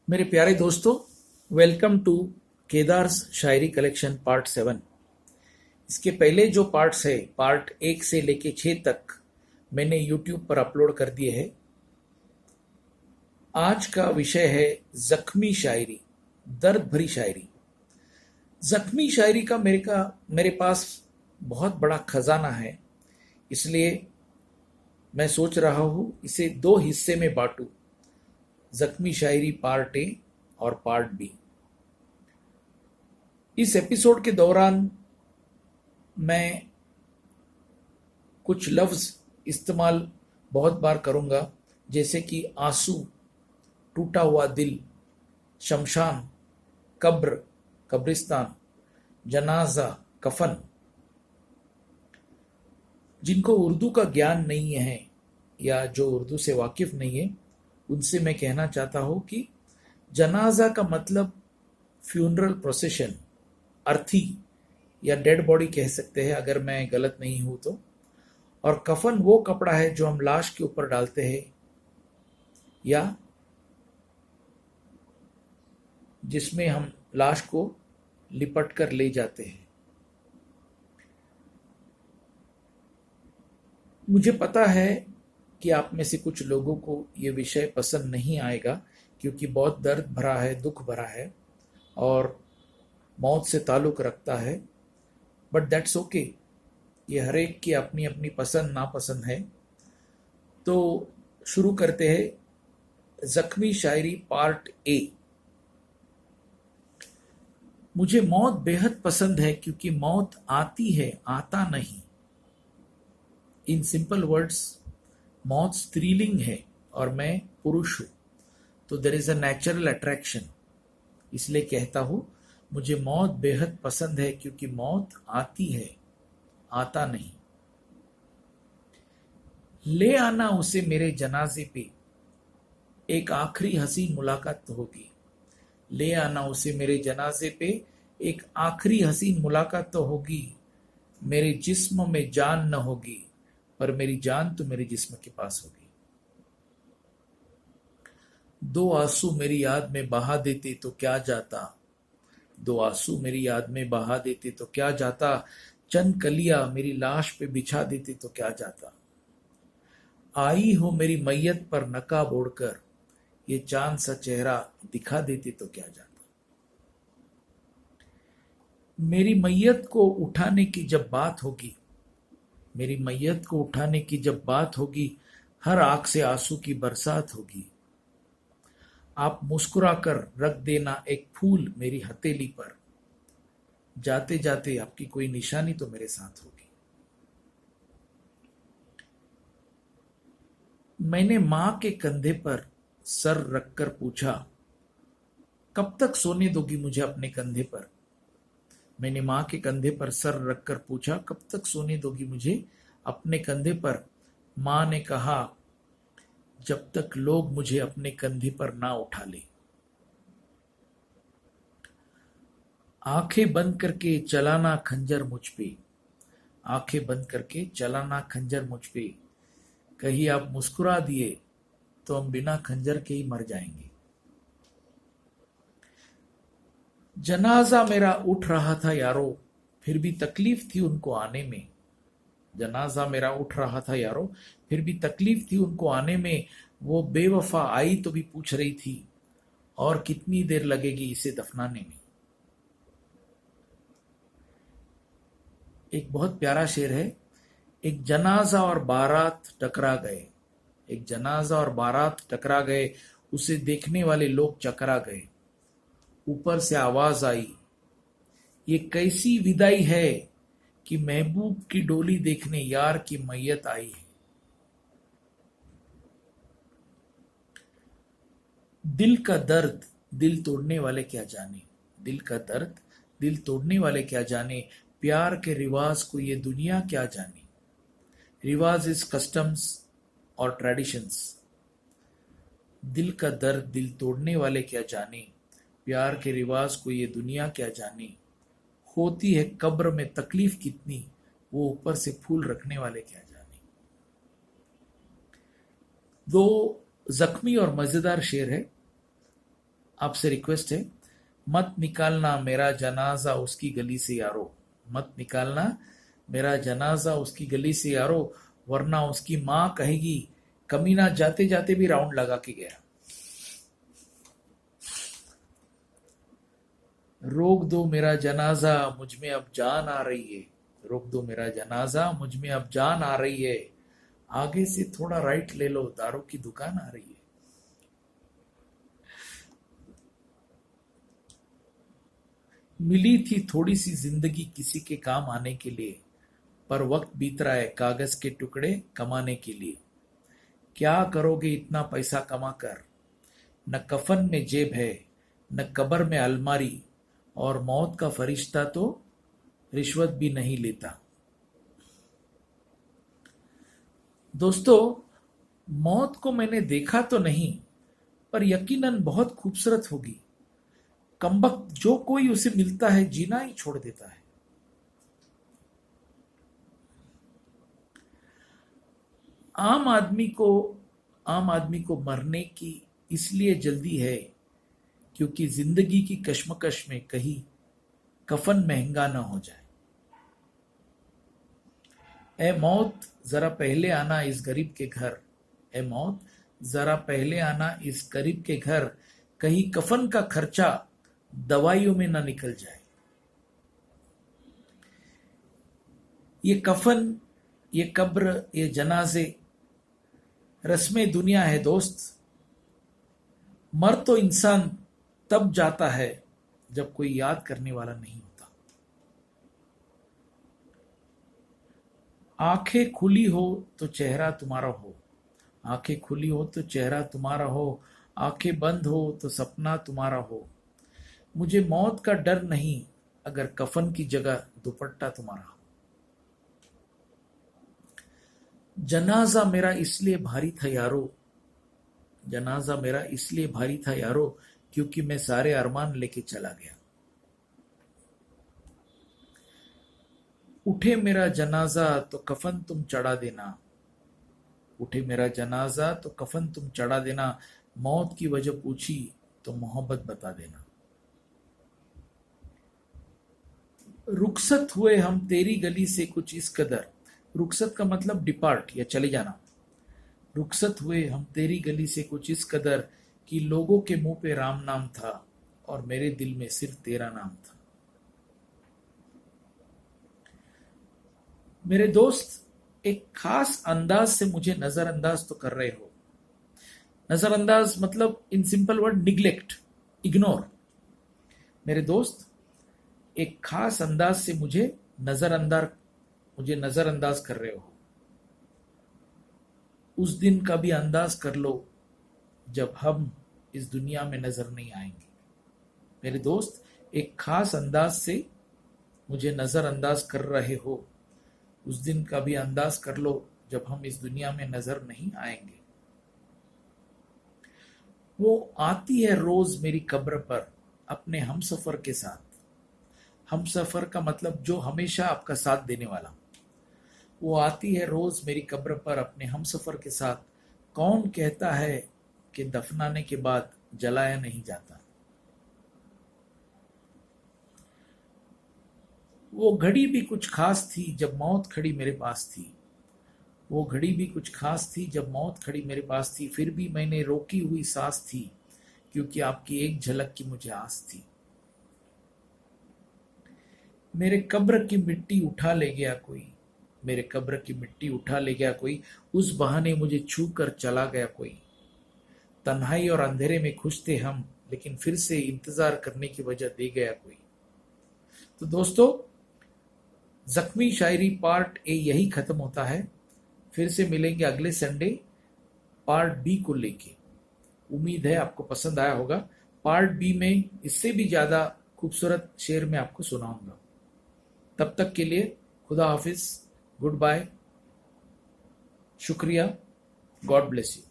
मेरे प्यारे दोस्तों, welcome to Kedar's shayari collection part 7। इसके पहले जो पार्ट्स है, पार्ट 1 से लेके 6 तक मैंने यूट्यूब पर अपलोड कर दिए हैं। आज का विषय है जख्मी शायरी, दर्द भरी शायरी। जख्मी शायरी का मेरे पास बहुत बड़ा खजाना है, इसलिए मैं सोच रहा हूँ इसे 2 हिस्से में बांटूं, जख्मी शायरी पार्ट ए और पार्ट बी। इस एपिसोड के दौरान मैं कुछ लफ्ज इस्तेमाल बहुत बार करूंगा, जैसे कि आंसू, टूटा हुआ दिल, शमशान, कब्र, कब्रिस्तान, जनाजा, कफन। जिनको उर्दू का ज्ञान नहीं है या जो उर्दू से वाकिफ नहीं है, उनसे मैं कहना चाहता हूं कि जनाजा का मतलब फ्यूनरल प्रोसेशन, अर्थी या डेड बॉडी कह सकते हैं अगर मैं गलत नहीं हूं तो। और कफन वो कपड़ा है जो हम लाश के ऊपर डालते हैं या जिसमें हम लाश को लिपट कर ले जाते हैं। मुझे पता है कि आप में से कुछ लोगों को ये विषय पसंद नहीं आएगा, क्योंकि बहुत दर्द भरा है, दुख भरा है और मौत से ताल्लुक रखता है। बट दैट्स ओके, ये हर एक की अपनी अपनी पसंद नापसंद है। तो शुरू करते हैं जख्मी शायरी पार्ट ए। मुझे मौत बेहद पसंद है क्योंकि मौत आती है, आता नहीं। इन सिंपल वर्ड्स, मौत स्त्रीलिंग है और मैं पुरुष हूं, तो there is a natural attraction. इसलिए कहता हूं मुझे मौत बेहद पसंद है क्योंकि मौत आती है, आता नहीं। ले आना उसे मेरे जनाजे पे, एक आखिरी हसीन मुलाकात तो होगी। ले आना उसे मेरे जनाजे पे, एक आखिरी हसीन मुलाकात तो होगी। मेरे जिस्म में जान न होगी, पर मेरी जान तो मेरे जिस्म के पास होगी। 2 आंसू मेरी याद में बहा देते तो क्या जाता, 2 आंसू मेरी याद में बहा देते तो क्या जाता। चंद कलियां मेरी लाश पे बिछा देते तो क्या जाता। आई हो मेरी मैयत पर नकाब ओढ़कर, ये चांद सा चेहरा दिखा देते तो क्या जाता। मेरी मैयत को उठाने की जब बात होगी, मेरी मैयत को उठाने की जब बात होगी, हर आंख से आंसू की बरसात होगी। आप मुस्कुराकर रख देना एक फूल मेरी हथेली पर, जाते जाते आपकी कोई निशानी तो मेरे साथ होगी। मैंने मां के कंधे पर सर रखकर पूछा, कब तक सोने दोगी मुझे अपने कंधे पर। मैंने मां के कंधे पर सर रखकर पूछा, कब तक सोने दोगी मुझे अपने कंधे पर। मां ने कहा, जब तक लोग मुझे अपने कंधे पर ना उठा ले। आंखें बंद करके चलाना खंजर मुझ पे, आंखें बंद करके चलाना खंजर मुझ पे। कहीं आप मुस्कुरा दिए तो हम बिना खंजर के ही मर जाएंगे। जनाजा मेरा उठ रहा था यारो, फिर भी तकलीफ थी उनको आने में। जनाजा मेरा उठ रहा था यारो, फिर भी तकलीफ थी उनको आने में। वो बेवफा आई तो भी पूछ रही थी, और कितनी देर लगेगी इसे दफनाने में। एक बहुत प्यारा शेर है। एक जनाजा और बारात टकरा गए, एक जनाजा और बारात टकरा गए, उसे देखने वाले लोग चकरा गए। ऊपर से आवाज आई, ये कैसी विदाई है कि महबूब की डोली देखने यार की मैयत आई है। दिल का दर्द दिल तोड़ने वाले क्या जाने, दिल का दर्द दिल तोड़ने वाले क्या जाने। प्यार के रिवाज को ये दुनिया क्या जाने। रिवाज इज कस्टम्स और ट्रेडिशंस। दिल का दर्द दिल तोड़ने वाले क्या जाने, प्यार के रिवाज को ये दुनिया क्या जाने। होती है कब्र में तकलीफ कितनी, वो ऊपर से फूल रखने वाले क्या जाने। 2 जख्मी और मजेदार शेर है। आपसे रिक्वेस्ट है, मत निकालना मेरा जनाजा उसकी गली से यारो, मत निकालना मेरा जनाजा उसकी गली से यारो, वरना उसकी माँ कहेगी कमीना जाते जाते भी राउंड लगा के गया। रोक दो मेरा जनाजा मुझ में अब जान आ रही है, रोक दो मेरा जनाजा मुझ में अब जान आ रही है, आगे से थोड़ा राइट ले लो दारू की दुकान आ रही है। मिली थी थोड़ी सी जिंदगी किसी के काम आने के लिए, पर वक्त बीत रहा है कागज के टुकड़े कमाने के लिए। क्या करोगे इतना पैसा कमाकर, न कफन में जेब है न कब्र में अलमारी, और मौत का फरिश्ता तो रिश्वत भी नहीं लेता। दोस्तों, मौत को मैंने देखा तो नहीं, पर यकीनन बहुत खूबसूरत होगी। कमबख्त जो कोई उसे मिलता है जीना ही छोड़ देता है। आम आदमी को मरने की इसलिए जल्दी है क्योंकि जिंदगी की कश्मकश में कहीं कफन महंगा ना हो जाए। ए मौत जरा पहले आना इस गरीब के घर, ए मौत जरा पहले आना इस गरीब के घर, कहीं कफन का खर्चा दवाइयों में ना निकल जाए। ये कफन, ये कब्र, ये जनाजे रस्में दुनिया है दोस्त। मर तो इंसान तब जाता है जब कोई याद करने वाला नहीं होता। आंखें खुली हो तो चेहरा तुम्हारा हो, आंखें खुली हो तो चेहरा तुम्हारा हो, आंखें बंद हो तो सपना तुम्हारा हो। मुझे मौत का डर नहीं अगर कफन की जगह दुपट्टा तुम्हारा हो। जनाजा मेरा इसलिए भारी था यारो, जनाजा मेरा इसलिए भारी था यारो, क्योंकि मैं सारे अरमान लेके चला गया। उठे मेरा जनाजा तो कफन तुम चढ़ा देना, उठे मेरा जनाजा तो कफन तुम चढ़ा देना, मौत की वजह पूछी तो मोहब्बत बता देना। रुखसत हुए हम तेरी गली से कुछ इस कदर, रुखसत का मतलब डिपार्ट या चले जाना। रुखसत हुए हम तेरी गली से कुछ इस कदर कि लोगों के मुंह पे राम नाम था और मेरे दिल में सिर्फ तेरा नाम था। मेरे दोस्त, एक खास अंदाज से मुझे नजरअंदाज तो कर रहे हो। नजरअंदाज मतलब in simple word neglect, ignore. मेरे दोस्त, एक खास अंदाज से मुझे नजरअंदाज कर रहे हो। उस दिन का भी अंदाज कर लो जब हम इस दुनिया में नजर नहीं आएंगे। मेरे दोस्त, एक खास अंदाज से मुझे नजरअंदाज कर रहे हो, उस दिन का भी अंदाज कर लो जब हम इस दुनिया में नजर नहीं आएंगे। वो आती है रोज मेरी कब्र पर अपने हमसफर के साथ। हमसफर का मतलब जो हमेशा आपका साथ देने वाला। वो आती है रोज मेरी कब्र पर अपने हमसफर के साथ। कौन कहता है कि दफनाने के बाद जलाया नहीं जाता। वो घड़ी भी कुछ खास थी जब मौत खड़ी मेरे पास थी। वो घड़ी भी कुछ खास थी जब मौत खड़ी मेरे पास थी। फिर भी मैंने रोकी हुई सांस थी क्योंकि आपकी एक झलक की मुझे आस थी। मेरे कब्र की मिट्टी उठा ले गया कोई, मेरे कब्र की मिट्टी उठा ले गया कोई, उस बहाने मुझे छू कर चला गया कोई। तन्हाई और अंधेरे में खुश थे हम, लेकिन फिर से इंतजार करने की वजह दे गया कोई। तो दोस्तों, जख्मी शायरी पार्ट ए यही खत्म होता है। फिर से मिलेंगे अगले संडे पार्ट बी को लेके। उम्मीद है आपको पसंद आया होगा। पार्ट बी में इससे भी ज्यादा खूबसूरत शेर मैं आपको सुनाऊंगा। तब तक के लिए खुदा हाफिज, गुड बाय, शुक्रिया, गॉड ब्लेस यू।